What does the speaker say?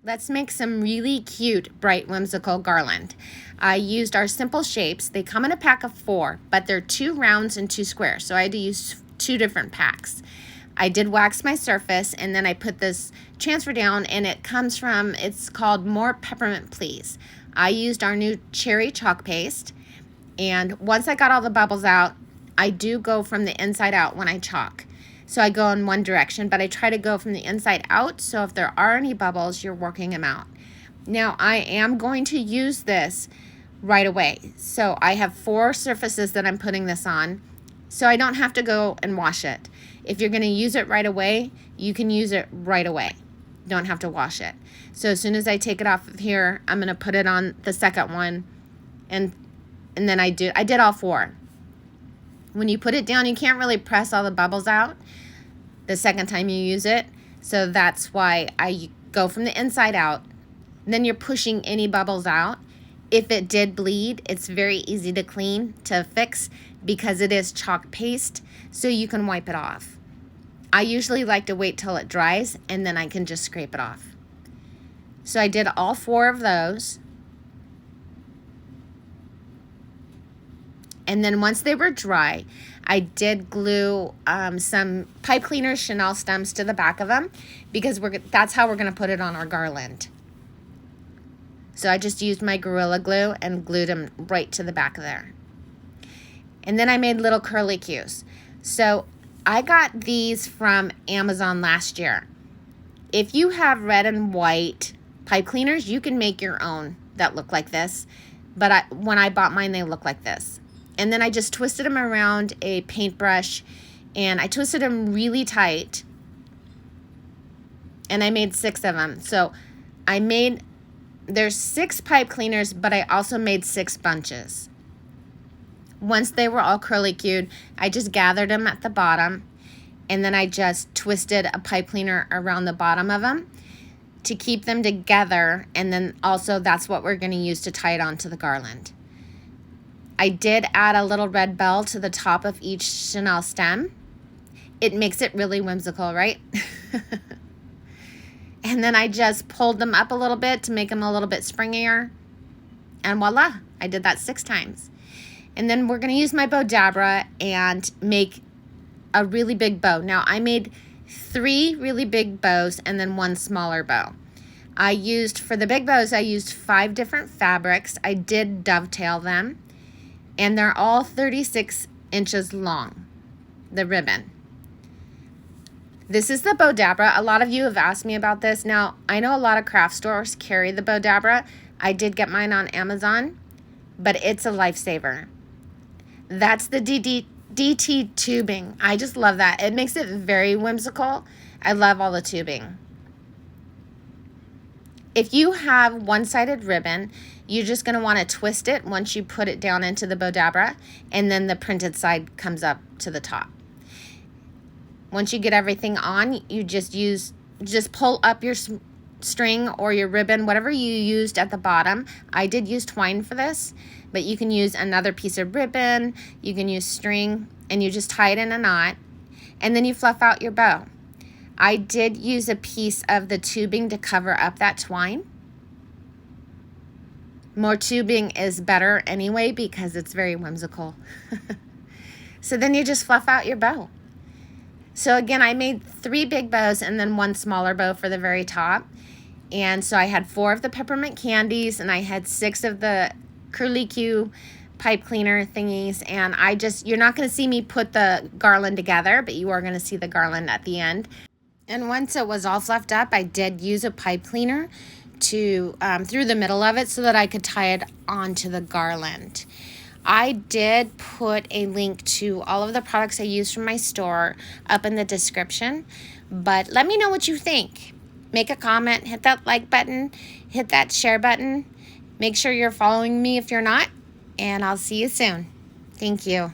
Let's make some really cute, bright, whimsical garland. I used our simple shapes. They come in a pack of 4, but they're 2 rounds and 2 squares, so I had to use 2 different packs. I did wax my surface, and then I put this transfer down, and it's called More Peppermint Please. I used our new cherry chalk paste, and once I got all the bubbles out, I do go from the inside out when I chalk. So I go in one direction, but I try to go from the inside out, so if there are any bubbles, you're working them out. Now, I am going to use this right away. So I have 4 surfaces that I'm putting this on, so I don't have to go and wash it. If you're going to use it right away, you can use it right away. Don't have to wash it. So as soon as I take it off of here, I'm going to put it on the second one, and then I did all 4. When you put it down, you can't really press all the bubbles out the second time you use it. So that's why I go from the inside out. Then you're pushing any bubbles out. If it did bleed, it's very easy to clean, to fix, because it is chalk paste, so you can wipe it off. I usually like to wait till it dries, and then I can just scrape it off. So I did all 4 of those. And then once they were dry, I did glue some pipe cleaner Chanel stems to the back of them, because that's how we're going to put it on our garland. So I just used my Gorilla Glue and glued them right to the back of there. And then I made little curlicues. So I got these from Amazon last year. If you have red and white pipe cleaners, you can make your own that look like this. But when I bought mine, they look like this. And then I just twisted them around a paintbrush, and I twisted them really tight. And I made 6 of them. So there's 6 pipe cleaners, but I also made 6 bunches. Once they were all curlicued, I just gathered them at the bottom, and then I just twisted a pipe cleaner around the bottom of them to keep them together, and then also that's what we're going to use to tie it onto the garland. I did add a little red bell to the top of each Chanel stem. It makes it really whimsical, right? And then I just pulled them up a little bit to make them a little bit springier. And voila, I did that 6 times. And then we're going to use my bow dabra and make a really big bow. Now, I made 3 really big bows and then 1 smaller bow. For the big bows, I used 5 different fabrics. I did dovetail them. And they're all 36 inches long, the ribbon. This is the bow dabra. A lot of you have asked me about this. Now, I know a lot of craft stores carry the bow dabra. I did get mine on Amazon, but it's a lifesaver. That's the DT tubing. I just love that. It makes it very whimsical. I love all the tubing. If you have one-sided ribbon, you're just going to want to twist it once you put it down into the bow dabra, and then the printed side comes up to the top. Once you get everything on, you just pull up your string or your ribbon, whatever you used at the bottom. I did use twine for this, but you can use another piece of ribbon, you can use string, and you just tie it in a knot, and then you fluff out your bow. I did use a piece of the tubing to cover up that twine. More tubing is better anyway because it's very whimsical. So then you just fluff out your bow. So again, I made 3 big bows and then 1 smaller bow for the very top. And so I had 4 of the peppermint candies, and I had 6 of the curlicue pipe cleaner thingies. And you're not going to see me put the garland together, but you are going to see the garland at the end. And once it was all fluffed up, I did use a pipe cleaner through the middle of it so that I could tie it onto the garland. I did put a link to all of the products I use from my store up in the description, but let me know what you think. Make a comment, hit that like button, hit that share button. Make sure you're following me if you're not, and I'll see you soon. Thank you.